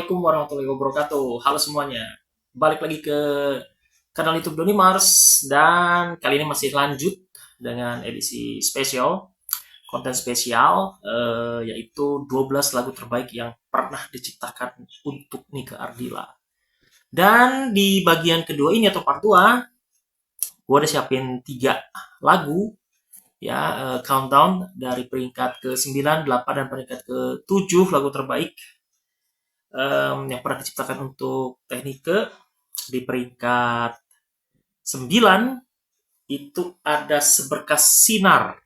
Assalamualaikum warahmatullahi wabarakatuh. Halo semuanya. Balik lagi ke kanal YouTube Doni Mars dan kali ini masih lanjut dengan edisi spesial, konten spesial yaitu 12 lagu terbaik yang pernah diciptakan untuk Nike Ardilla. Dan di bagian kedua ini atau part 2, gue udah siapin 3 lagu ya, countdown dari peringkat ke-9, 8 dan peringkat ke-7 lagu terbaik yang pernah diciptakan untuk Teknike. Di peringkat 9 itu ada Seberkas Sinar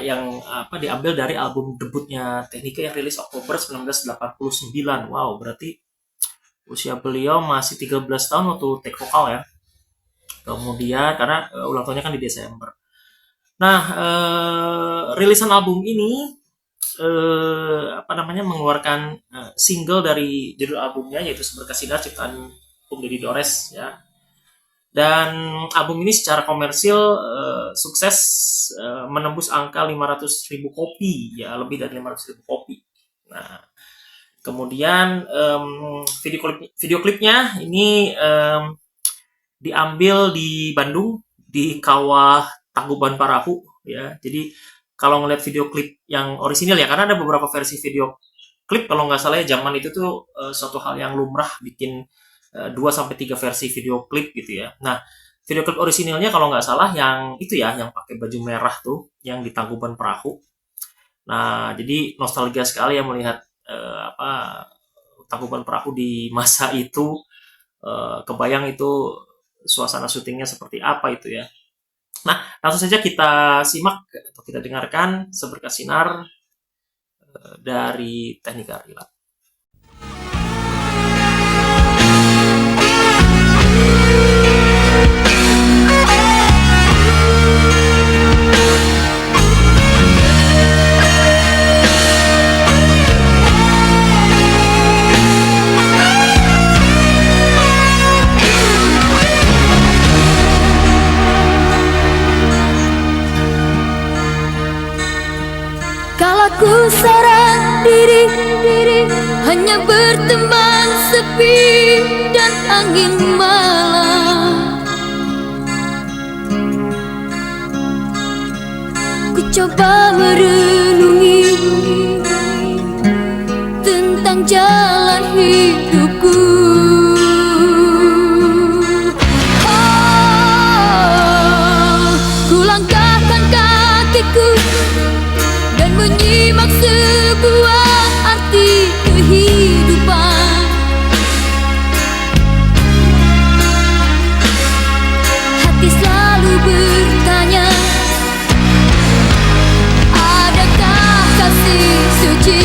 yang diambil dari album debutnya Teknike yang rilis Oktober 1989. Wow, berarti usia beliau masih 13 tahun waktu take vokal ya. Kemudian karena ulang tahunnya kan di Desember. Nah, rilisan album ini mengeluarkan single dari judul albumnya yaitu Seberkas Sinar ciptaan Om Deddy Dores ya. Dan album ini secara komersil sukses menembus angka 500.000 kopi ya, lebih dari 500.000 kopi. Nah, kemudian video klipnya ini diambil di Bandung di Kawah Tangkuban Parahu ya. Jadi kalau ngeliat video klip yang orisinil ya, karena ada beberapa versi video klip kalau nggak salah ya, zaman itu tuh suatu hal yang lumrah bikin 2-3 versi video klip gitu ya. Nah, video klip orisinilnya kalau nggak salah yang itu ya, yang pakai baju merah tuh, yang di Tangkuban Perahu. Nah, jadi nostalgia sekali ya melihat Tangkuban Perahu di masa itu. Kebayang itu suasana syutingnya seperti apa itu ya. Nah, langsung saja kita simak atau kita dengarkan Seberkas Sinar dari Teknike Ardilla. Ku serah diri hanya berteman sepi dan angin malam. Ku coba merenungi tentang jalan hidupku. Ku langkahkan kakiku dan menyimak sebuah arti kehidupan. Hati selalu bertanya, adakah kasih suci?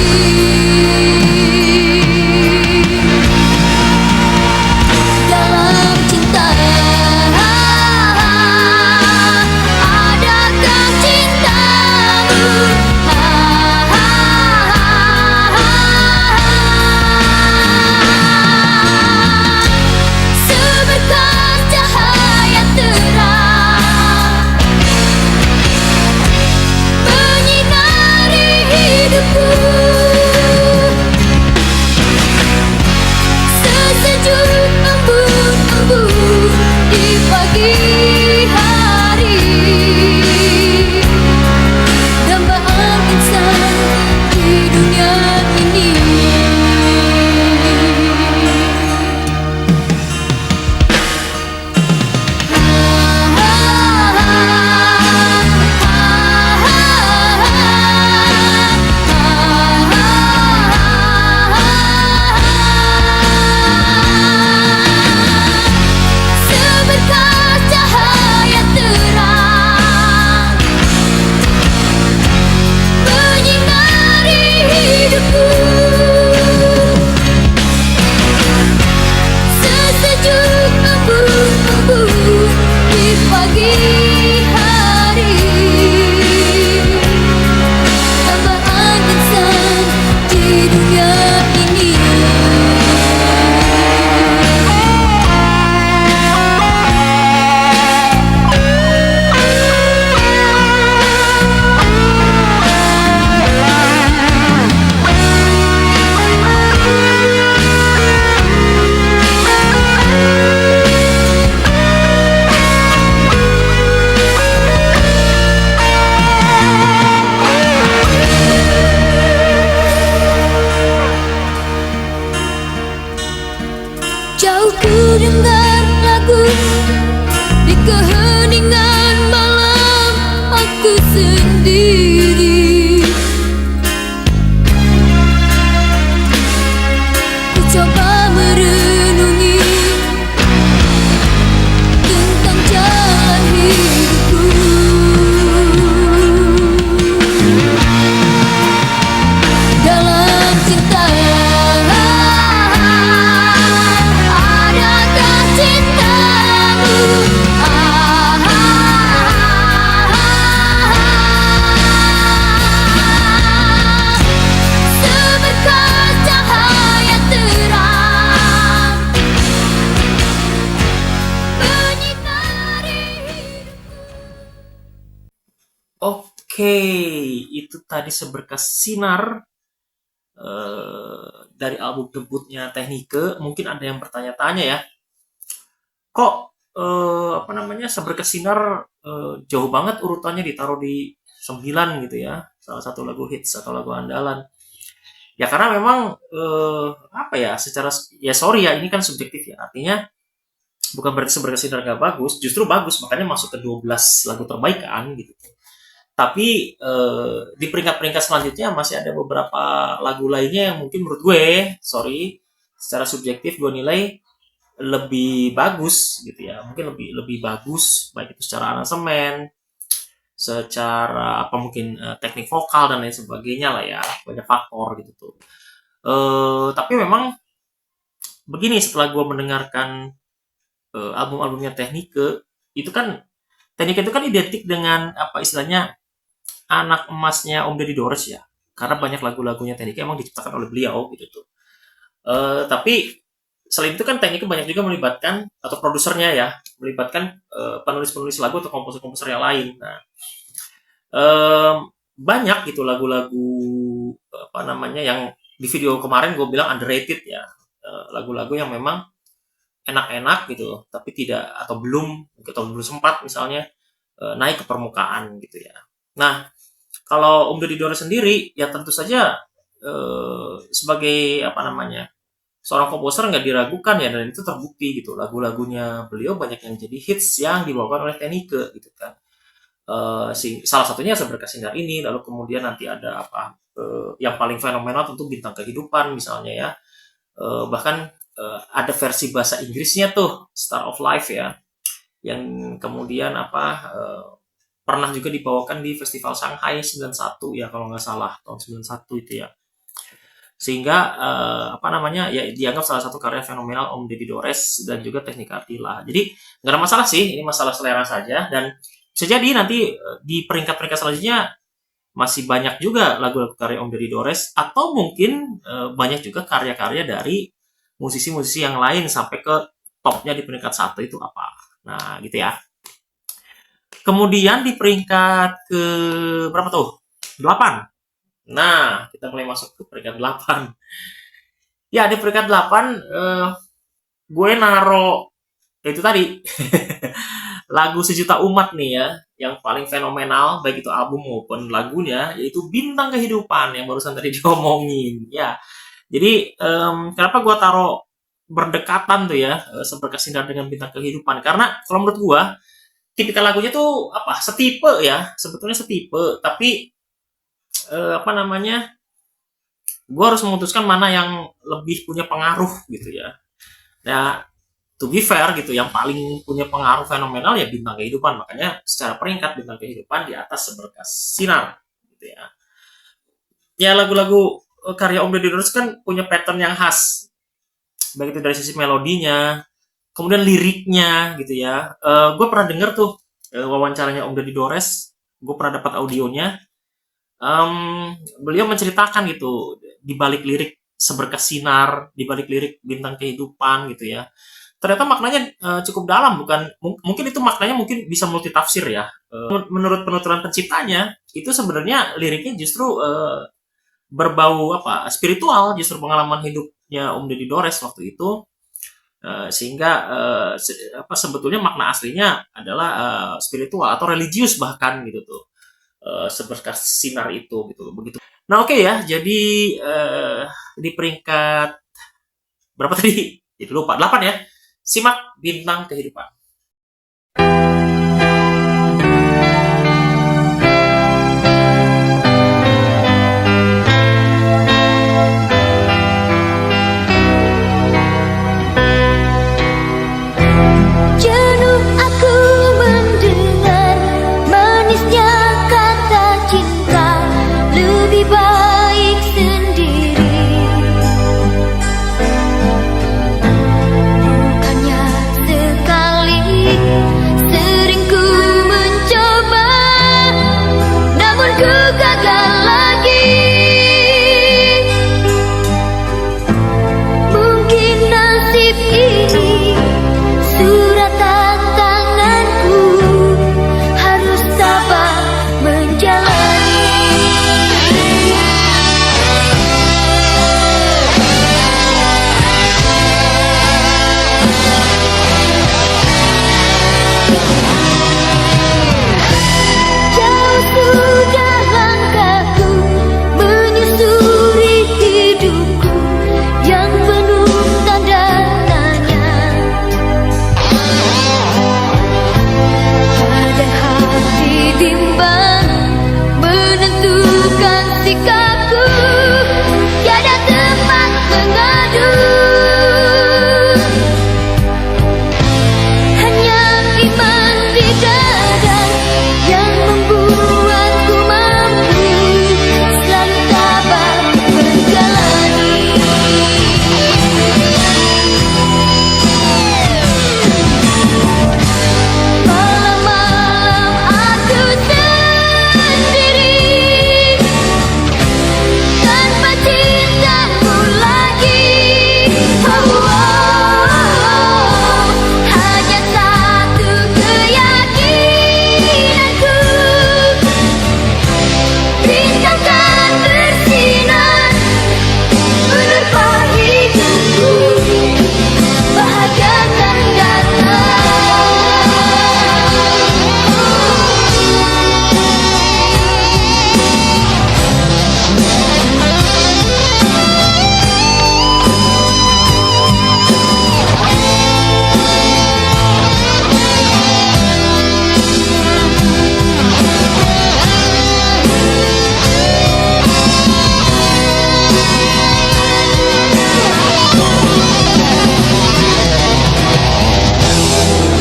Jauh ku dengar lagu di keheningan malam aku sendiri. Ku coba merenungi tentang jalan hidupku. Dalam cinta adakah cintamu? Seberkas cahaya terang menyinari hidupku. Oke, itu tadi Seberkas Sinar dari album debutnya Teknike. Mungkin ada yang bertanya-tanya ya, kok Seberkas Sinar jauh banget urutannya ditaruh di 9 gitu ya, salah satu lagu hits atau lagu andalan. Ya karena memang secara ya sorry ya, ini kan subjektif ya, artinya bukan berarti Seberkas Sinar gak bagus, justru bagus, makanya masuk ke 12 lagu terbaik kan gitu. Tapi di peringkat-peringkat selanjutnya masih ada beberapa lagu lainnya yang mungkin menurut gue, sorry, secara subjektif gue nilai lebih bagus gitu ya. Mungkin lebih bagus baik itu secara aransemen, secara mungkin teknik vokal dan lain sebagainya lah ya. Banyak faktor gitu tuh. Tapi memang begini, setelah gue mendengarkan album-albumnya Teknike, itu kan Teknike itu kan identik dengan istilahnya anak emasnya Om Deddy Dores ya, karena banyak lagu-lagunya Teknike emang diciptakan oleh beliau gitu tuh. Tapi selain itu kan Teknike banyak juga melibatkan, atau produsernya ya, melibatkan penulis-penulis lagu atau komposer-komposer yang lain. Nah, banyak gitu lagu-lagu yang di video kemarin gue bilang underrated ya, lagu-lagu yang memang enak-enak gitu, tapi tidak atau belum sempat misalnya naik ke permukaan gitu ya. Nah, kalau Om Deddy Dores sendiri ya tentu saja sebagai seorang komposer nggak diragukan ya, dan itu terbukti gitu, lagu-lagunya beliau banyak yang jadi hits yang dibawakan oleh Teknike gitu kan. Salah satunya Seberkas Sinar ini, lalu kemudian nanti ada yang paling fenomenal tentu Bintang Kehidupan misalnya ya. Bahkan ada versi bahasa Inggrisnya tuh, Star of Life ya, yang kemudian pernah juga dibawakan di Festival Shanghai 91 ya kalau nggak salah, tahun 91 itu ya. Sehingga ya dianggap salah satu karya fenomenal Om Deddy Dores dan juga Teknik Ardila. Jadi nggak ada masalah sih, ini masalah selera saja, dan bisa jadi nanti di peringkat-peringkat selanjutnya masih banyak juga lagu-lagu karya Om Deddy Dores, atau mungkin banyak juga karya-karya dari musisi-musisi yang lain sampai ke topnya di peringkat 1 itu apa. Nah, gitu ya. Kemudian di peringkat ke berapa tuh? 8. Nah, kita mulai masuk ke peringkat 8. Ya, di peringkat 8 gue naro itu tadi lagu Sejuta Umat nih ya, yang paling fenomenal baik itu album maupun lagunya, yaitu Bintang Kehidupan yang barusan tadi diomongin ya. Jadi kenapa gue taruh berdekatan tuh ya, Seberkas Sinar dengan Bintang Kehidupan, karena kalau menurut gue tipikal lagunya tuh setipe ya, sebetulnya setipe, tapi gue harus memutuskan mana yang lebih punya pengaruh gitu ya. Nah, to be fair gitu, yang paling punya pengaruh fenomenal ya Bintang Kehidupan, makanya secara peringkat Bintang Kehidupan di atas Seberkas Sinar gitu ya. Ya, lagu-lagu karya Om Deddy Dores kan punya pattern yang khas, baik itu dari sisi melodinya, kemudian liriknya gitu ya. Gue pernah denger tuh wawancaranya Om Deddy Dores, gue pernah dapat audionya. Beliau menceritakan gitu, di balik lirik Seberkas Sinar, di balik lirik Bintang Kehidupan gitu ya, ternyata maknanya cukup dalam, mungkin itu maknanya mungkin bisa multitafsir ya. Menurut penuturan penciptanya, itu sebenarnya liriknya justru berbau spiritual, justru pengalaman hidupnya Om Deddy Dores waktu itu, sehingga sebetulnya makna aslinya adalah spiritual atau religius bahkan gitu tuh, Seberkas Sinar itu gitu begitu. Nah, oke ya, jadi di peringkat berapa tadi? Jadi lupa 8 ya. Simak Bintang Kehidupan. Jenuh aku mendengar manisnya kata cinta, lebih baik sendiri. Bukannya sekali, sering ku mencoba, namun ku gagal lagi. Mungkin nasib ini suratan tanganku, harus sabar menjalani. Jauh sudah langkahku menyusuri hidupku yang penuh tanda tanya. Pada hati bimbang menentukan sikapku, tiada tempat mengadu. Hanya iman di dada yang membuatku mampu selalu tabah menjalani. Malam-malam aku sendiri tanpa cintamu lagi. Oh, oh, oh. Hanya satu keyakinanku, bintang kan bersinar menerpa hidupku, bahagia akan datang.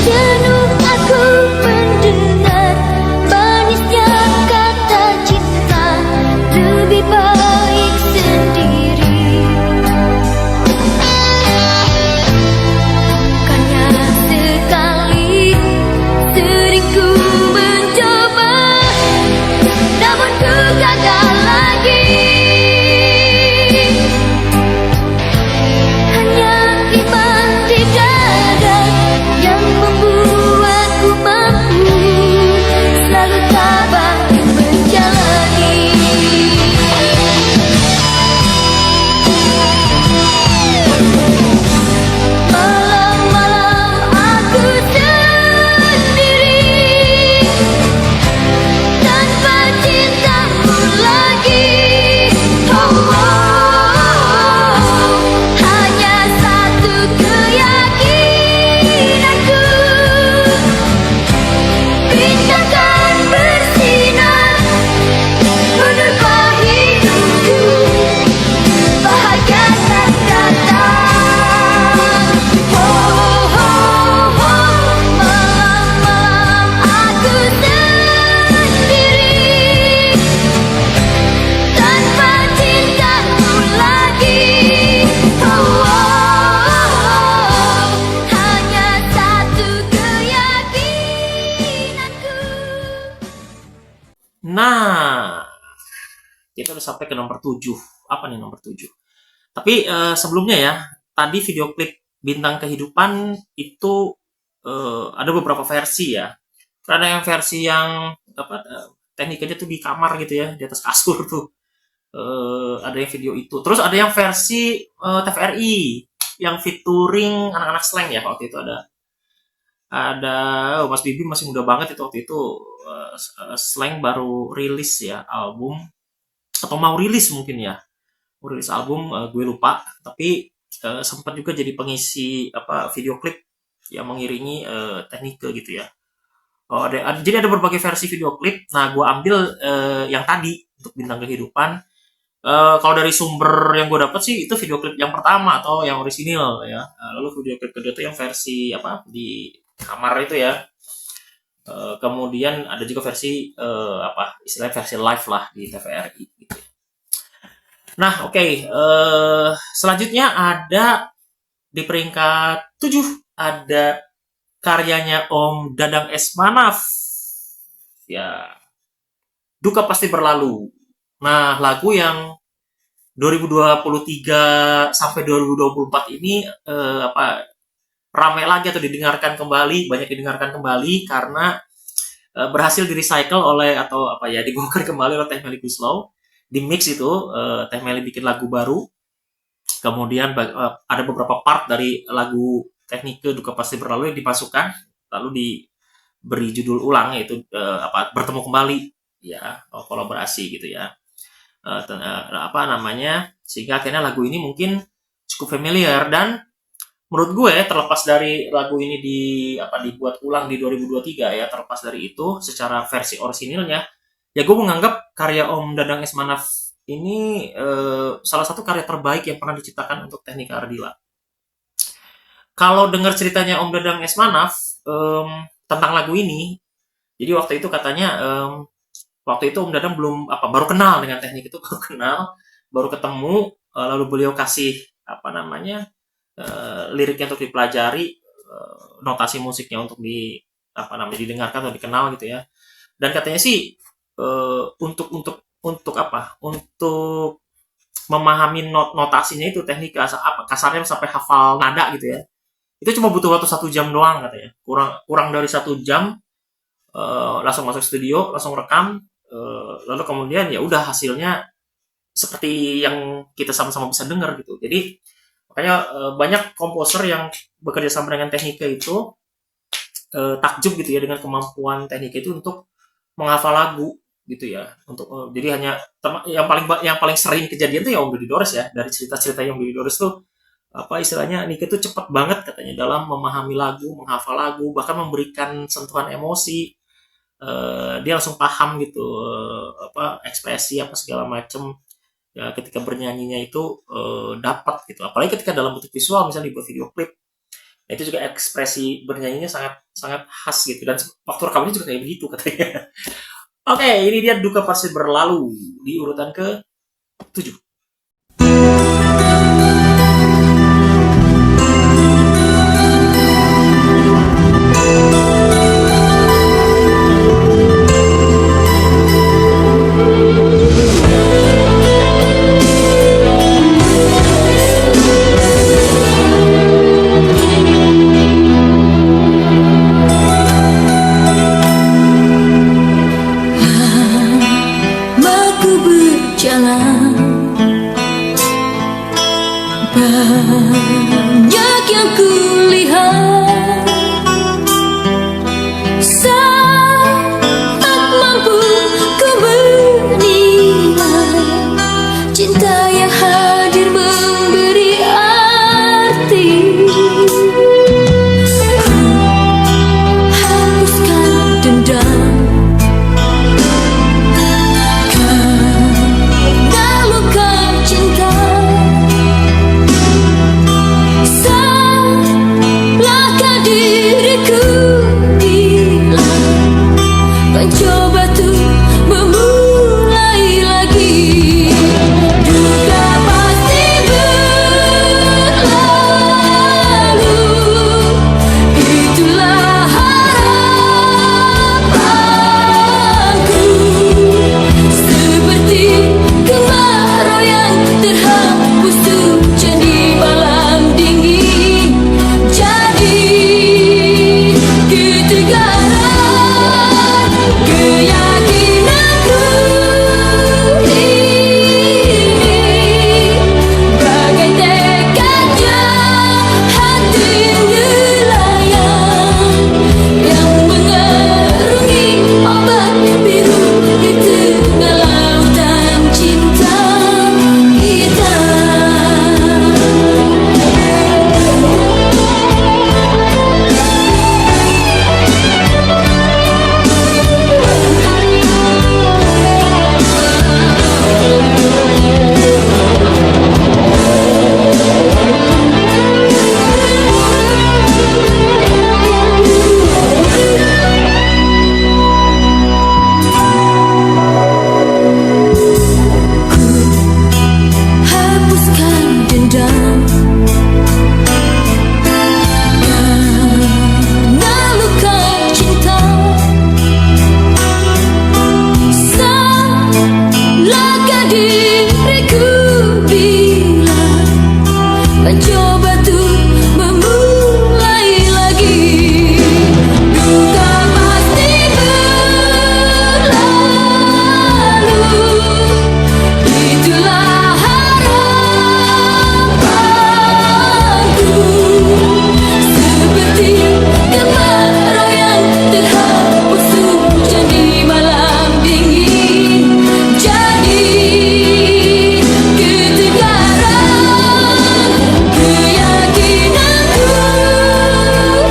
Jenuh aku mendengar manisnya kata cinta, lebih baik sendiri. Bukannya sekali, sering ku mencoba, namun ku gagal lagi. Hanya iman di dada yang membuatku mampu selalu tabah menjalani. Malam-malam aku sendiri tanpa cintamu lagi. Oh, oh, oh. Hanya satu keyakinanku, bintang kan bersinar menerpa hidupku, bahagia akan datang. Oh, oh, oh. Malam-malam aku sendiri tanpa cintamu lagi. Oh, oh, oh. Hanya satu keyakinanku. Nah, kita udah sampai ke nomor 7. Apa nih nomor 7? Tapi sebelumnya ya, tadi video klip Bintang Kehidupan itu ada beberapa versi ya. Ada yang versi yang apa tekniknya tuh di kamar gitu ya, di atas kasur tuh. Ada yang video itu. Terus ada yang versi TVRI yang featuring anak-anak slang ya waktu itu ada Mas Bibi masih muda banget itu waktu itu slang baru rilis ya album atau mau rilis mungkin ya mau rilis album gue lupa tapi sempat juga jadi pengisi apa video klip yang mengiringi Technique gitu ya. Jadi ada berbagai versi video klip. Nah, gue ambil yang tadi untuk Bintang Kehidupan. Kalau dari sumber yang gue dapat sih itu video klip yang pertama atau yang orisinil ya. Lalu video klip kedua itu yang versi apa di kamar itu ya. Kemudian ada juga versi apa istilahnya versi live lah di TVRI gitu. Nah, oke. Selanjutnya ada di peringkat 7 ada karyanya Om Dadang Esmanaf. Ya, Duka Pasti Berlalu. Nah, lagu yang 2023 sampai 2024 ini apa ramai lagi atau didengarkan kembali, banyak didengarkan kembali karena berhasil di-recycle oleh atau apa ya dibongkar kembali oleh Teh Meli Guslow. Di mix itu Teh Meli bikin lagu baru. Kemudian ada beberapa part dari lagu Technique Duka Pasti Berlalu yang dimasukkan lalu diberi judul ulang yaitu apa bertemu kembali ya kolaborasi gitu ya. Apa namanya sehingga akhirnya lagu ini mungkin cukup familiar dan menurut gue terlepas dari lagu ini dibuat ulang di 2023 ya terlepas dari itu secara versi orisinilnya ya gue menganggap karya Om Dadang Esmanaf ini salah satu karya terbaik yang pernah diciptakan untuk Technique Ardila. Kalau dengar ceritanya Om Dadang Esmanaf tentang lagu ini, jadi waktu itu katanya waktu itu Om Dadang baru kenal dengan Technique itu baru ketemu lalu beliau kasih apa namanya liriknya untuk dipelajari notasi musiknya untuk didengarkan atau dikenal gitu ya dan katanya sih untuk memahami notasinya itu teknik kasarnya sampai hafal nada gitu ya itu cuma butuh waktu 1 jam doang katanya kurang dari 1 jam langsung masuk studio langsung rekam lalu kemudian ya udah hasilnya seperti yang kita sama-sama bisa dengar gitu jadi makanya banyak komposer yang bekerja sama dengan Technique itu takjub gitu ya dengan kemampuan Technique itu untuk menghafal lagu gitu ya untuk jadi hanya yang paling sering kejadian tuh ya Om Dodi Dores ya dari cerita-cerita yang Om Dodi Dores tuh apa istilahnya Nike tuh cepat banget katanya dalam memahami lagu menghafal lagu bahkan memberikan sentuhan emosi dia langsung paham gitu ekspresi apa segala macem ya ketika bernyanyinya itu dapat gitu apalagi ketika dalam bentuk visual misalnya dibuat video klip nah, itu juga ekspresi bernyanyinya sangat sangat khas gitu dan waktu rekamannya juga kayak begitu katanya. Oke, ini dia Duka Pasti Berlalu di urutan ke-7. Banyak yang kulihat saat mampu ku menilai cinta yang hadir memberi arti. Hapuskan dendam karena luka cinta. Salahkah diriku bila mencoba tuh memulai lagi. Duka pasti berlalu. mencoba tuh memulai lagi. Duka pasti berlalu, itulah harapanku. Seperti kemarau yang terhapus hujan di malam dingin, jadi ketegaran keyakinanku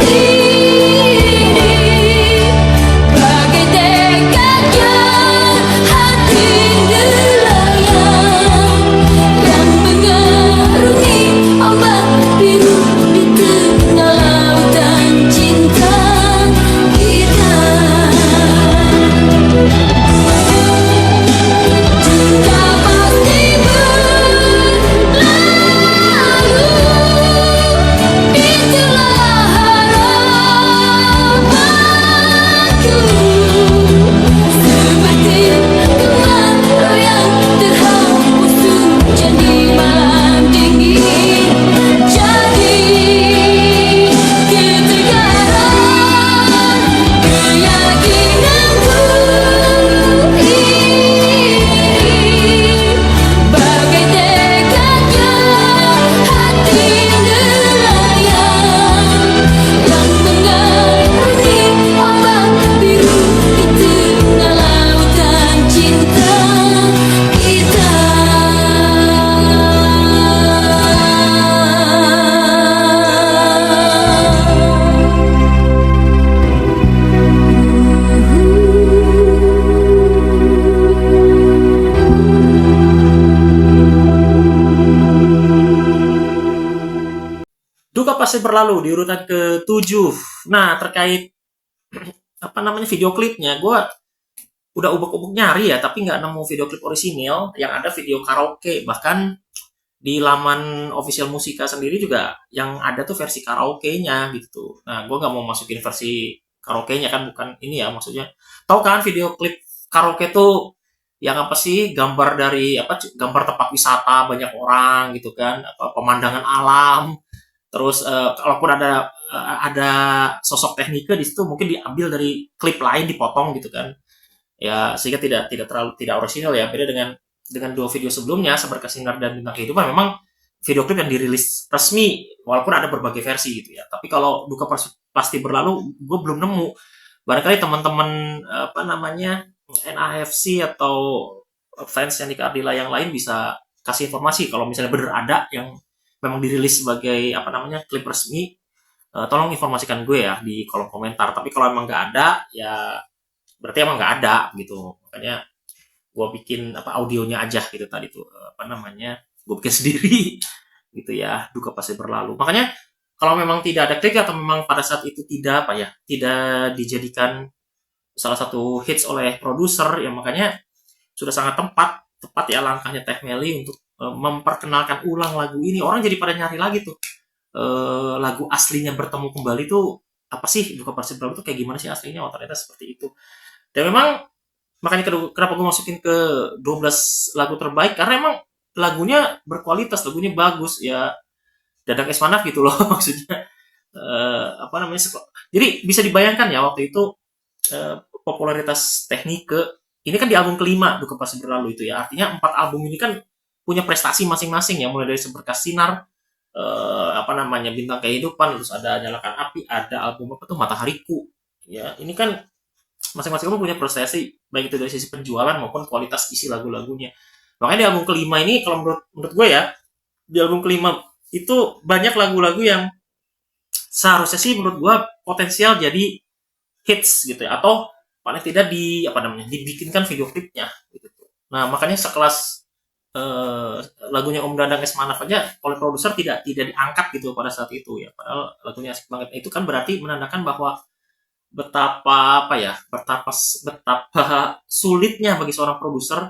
ini, bagai tekadnya hati nelayan yang mengarungi ombak biru di tengah lautan cinta kita. Duka pasti berlalu, itulah harapanku. Seperti kemarau yang terhapus hujan di malam dingin, jadi ketegaran keyakinanku ini, bagai tekadnya hati nelayan yang mengarungi ombak biru di tengah lautan cinta kita. Duka pasti berlalu di urutan ke-7. Nah, terkait video klipnya, gue udah ubek-ubek nyari ya, tapi nggak nemu video klip orisinil. Yang ada video karaoke, bahkan di laman official Musika sendiri juga yang ada tuh versi karaoke-nya gitu. Nah, gue nggak mau masukin versi karaoke-nya kan, bukan ini ya maksudnya. Tahu kan video klip karaoke tuh yang apa sih, gambar dari gambar tempat wisata banyak orang gitu kan, pemandangan alam. Terus kalaupun ada sosok teknike di situ mungkin diambil dari klip lain dipotong gitu kan. Ya sehingga tidak orisinal ya. Beda dengan dua video sebelumnya, Seberkas Sinar dan Bintang Kehidupan, memang video klip yang dirilis resmi walaupun ada berbagai versi gitu ya. Tapi kalau Duka Pasti Berlalu gue belum nemu. Barangkali teman-teman NAFC atau fans Yannika Ardila yang lain bisa kasih informasi kalau misalnya bener ada yang memang dirilis sebagai klip resmi. Tolong informasikan gue ya di kolom komentar. Tapi kalau emang nggak ada ya berarti emang nggak ada gitu. Makanya gue bikin audionya aja gitu tadi tuh gue bikin sendiri gitu ya, Duka Pasti Berlalu. Makanya kalau memang tidak ada klik atau memang pada saat itu tidak dijadikan salah satu hits oleh produser ya, makanya sudah sangat tepat ya langkahnya Teh Meli untuk memperkenalkan ulang lagu ini. Orang jadi pada nyari lagi tuh lagu aslinya bertemu kembali tuh apa sih, Duka Pasti Berlalu tuh kayak gimana sih aslinya. Oh ternyata seperti itu. Dan memang makanya kenapa gue masukin ke 12 lagu terbaik, karena emang lagunya berkualitas, lagunya bagus ya. Dadang Esmanaf gitu loh maksudnya. Jadi bisa dibayangkan ya waktu itu popularitas Teknike ini kan di album kelima Duka Pasti Berlalu itu ya. Artinya 4 album ini kan punya prestasi masing-masing ya, mulai dari Seberkas Sinar, Bintang Kehidupan, terus ada Nyalakan Api, ada album Matahariku. Ya, ini kan masing-masing album punya prestasi baik itu dari sisi penjualan maupun kualitas isi lagu-lagunya. Makanya di album kelima ini kalau menurut gue ya, di album kelima itu banyak lagu-lagu yang seharusnya sih menurut gue potensial jadi hits gitu ya, atau paling tidak dibikinkan video klipnya gitu. Nah, makanya sekelas lagunya Om Dadang Esmanaf aja oleh produser tidak diangkat gitu pada saat itu ya, padahal lagunya asik banget. Itu kan berarti menandakan bahwa betapa sulitnya bagi seorang produser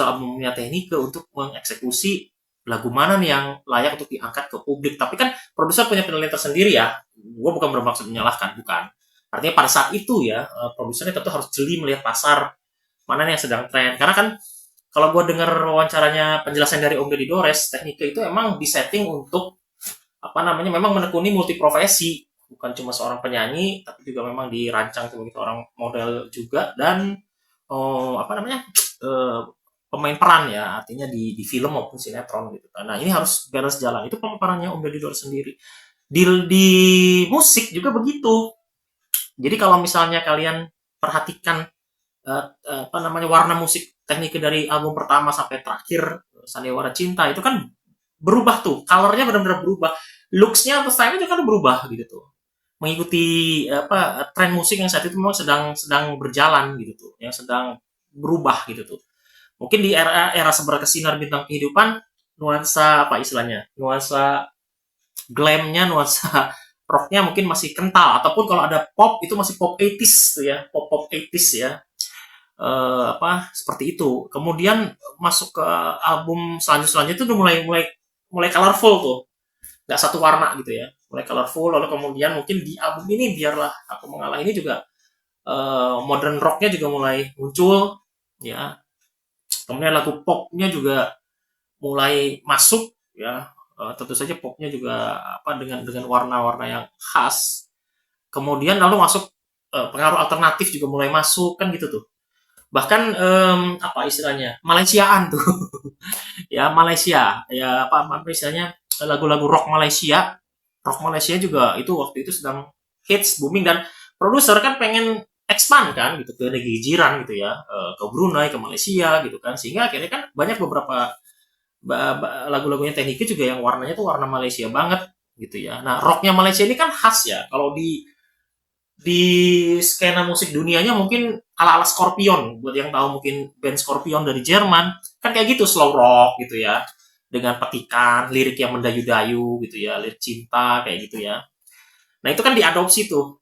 albumnya Teknike untuk mengeksekusi lagu mana nih yang layak untuk diangkat ke publik. Tapi kan produser punya penilaian tersendiri ya. Gue bukan bermaksud menyalahkan, bukan. Artinya pada saat itu ya, produsernya tentu harus jeli melihat pasar mana nih yang sedang tren. Karena kan kalau gue dengar wawancaranya penjelasan dari Om Deddy Dores, Teknika itu emang disetting untuk apa namanya, memang menekuni multi profesi, bukan cuma seorang penyanyi, tapi juga memang dirancang sebagai seorang model juga, dan apa namanya, eh, pemain peran ya, artinya di film maupun sinetron gitu. Nah ini harus balance jalan. Itu pemaparannya Om Deddy Dores sendiri. Di musik juga begitu. Jadi kalau misalnya kalian perhatikan apa namanya, warna musik Teknik dari album pertama sampai terakhir Sandiwara Cinta itu kan berubah tuh, colornya benar-benar berubah, looksnya atau stylenya juga kan berubah gitu tuh, mengikuti apa tren musik yang saat itu memang sedang sedang berjalan gitu tuh, yang sedang berubah gitu tuh. Mungkin di era seberkesinar bintang kehidupan, nuansa apa istilahnya, nuansa glamnya, nuansa rocknya mungkin masih kental, ataupun kalau ada pop itu masih pop 80s tuh ya, pop pop 80s ya, apa seperti itu. Kemudian masuk ke album selanjutnya itu udah mulai mulai mulai colorful tuh, nggak satu warna gitu ya, mulai colorful. Lalu kemudian mungkin di album ini Biarlah Aku Mengalah ini juga modern rocknya juga mulai muncul ya. Kemudian lagu popnya juga mulai masuk ya. Tentu saja popnya juga apa dengan warna-warna yang khas. Kemudian lalu masuk pengaruh alternatif juga mulai masuk kan gitu tuh. Bahkan apa istilahnya, Malaysiaan tuh. Ya Malaysia ya, apa istilahnya, lagu-lagu rock Malaysia juga itu waktu itu sedang hits, booming, dan produser kan pengen expand kan gitu ke negeri jiran gitu ya, ke Brunei, ke Malaysia gitu kan, sehingga akhirnya kan banyak beberapa lagu-lagunya Teknik juga yang warnanya tuh warna Malaysia banget gitu ya. Nah rocknya Malaysia ini kan khas ya, kalau di skena musik dunianya mungkin ala-ala Scorpion. Buat yang tahu mungkin band Scorpion dari Jerman, kan kayak gitu, slow rock gitu ya. Dengan petikan, lirik yang mendayu-dayu gitu ya, lirik cinta kayak gitu ya. Nah itu kan diadopsi tuh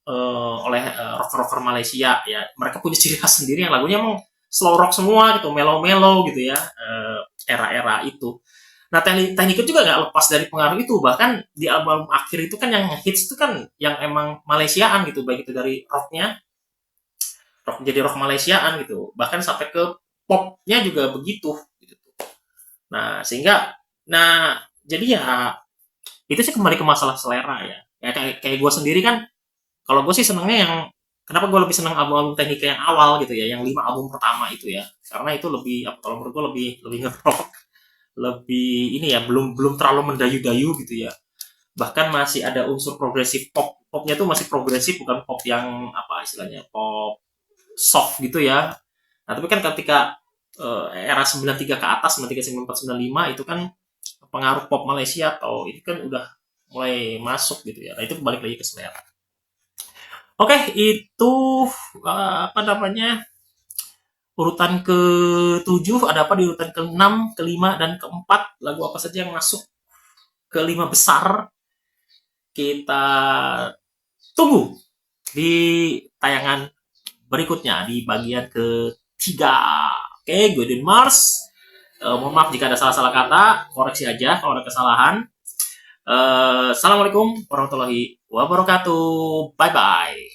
oleh rocker-rocker Malaysia ya. Mereka punya ciri khas sendiri yang lagunya emang slow rock semua gitu, mellow-mellow gitu ya, era-era itu. Nah teknik itu juga nggak lepas dari pengaruh itu. Bahkan di album akhir itu kan yang hits itu kan yang emang Malaysiaan gitu, baik itu dari rocknya, rock jadi rock Malaysiaan gitu, bahkan sampai ke popnya juga begitu gitu. Nah sehingga, nah jadi ya itu sih kembali ke masalah selera ya. Ya kayak gue sendiri kan, kalau gue sih senengnya yang, kenapa gue lebih seneng album-album Teknik yang awal gitu ya, yang 5 album pertama itu ya, karena itu lebih apa, kalau menurut gue lebih lebih nge-rock, lebih ini ya, belum belum terlalu mendayu-dayu gitu ya, bahkan masih ada unsur progresif, popnya tuh masih progresif, bukan pop yang apa istilahnya, pop soft gitu ya. Nah tapi kan ketika era 93 ke atas, 93, 94, 95 itu kan pengaruh pop Malaysia atau ini kan udah mulai masuk gitu ya. Nah itu balik lagi ke selera. Oke, itu apa namanya, urutan ke-7, ada apa di urutan ke-6, ke-5, dan ke-4, lagu apa saja yang masuk ke 5 besar, kita tunggu di tayangan berikutnya di bagian ketiga. Oke, gue Din Mars. Mohon maaf jika ada salah-salah kata, koreksi aja kalau ada kesalahan. Assalamualaikum warahmatullahi wabarakatuh. Bye bye.